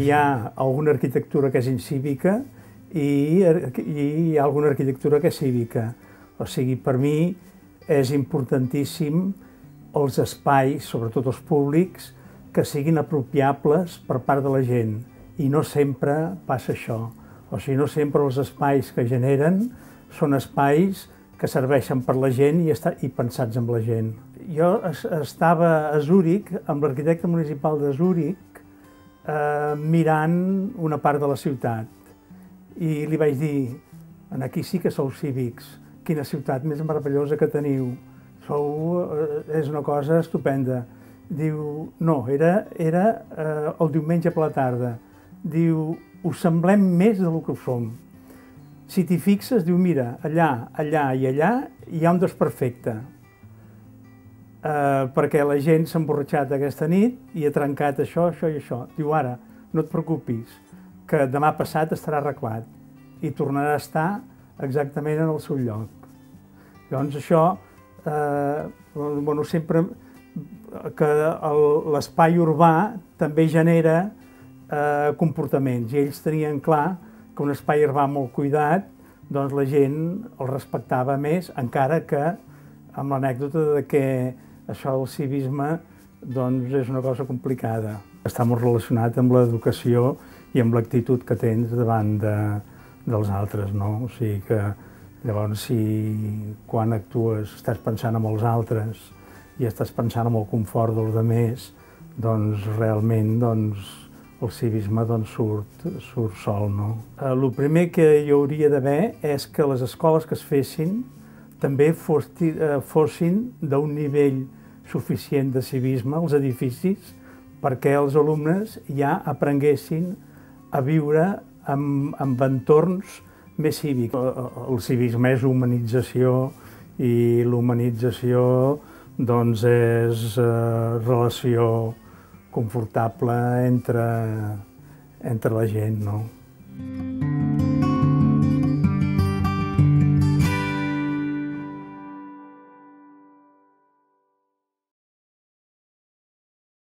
Hi ha alguna arquitectura que és incívica i hi ha alguna arquitectura que és cívica. O sigui, per mi és importantíssim els espais, sobretot els públics, que siguin apropiables per part de la gent. I no sempre passa això. O sigui, no sempre els espais que generen són espais que serveixen per la gent i pensats amb la gent. Jo estava a Zúrich, amb l'arquitecte municipal de Zúrich, mirant una part de la ciutat. I li vaig dir, aquí sí que sou cívics, quina ciutat més meravellosa que teniu, és una cosa estupenda. Diu, no, era el diumenge per la tarda. Diu, us semblem més del que ho som. Si t'hi fixes, diu, mira, allà, allà i allà hi ha un desperfecte. Perquè la gent s'ha emborratxat aquesta nit i ha trencat això, això i això. Diu, ara, no et preocupis, que demà passat estarà arreglat i tornarà a estar exactament en el seu lloc. Llavors això, sempre que l'espai urbà també genera comportaments i ells tenien clar que un espai urbà molt cuidat, doncs la gent el respectava més, encara que amb l'anècdota de que això del civisme doncs és una cosa complicada. Està molt relacionat amb l'educació i amb l'actitud que tens davant dels altres, no? O sigui que llavors si quan actues estàs pensant en els altres i estàs pensant en el confort dels altres, doncs realment el civisme surt sol, no? El primer que hi hauria d'haver és que les escoles que es fessin també fossin d'un nivell suficient de civisme, els edificis, perquè els alumnes ja aprenguessin a viure en entorns més cívics. El civisme és humanització i l'humanització doncs és relació confortable entre la gent, no?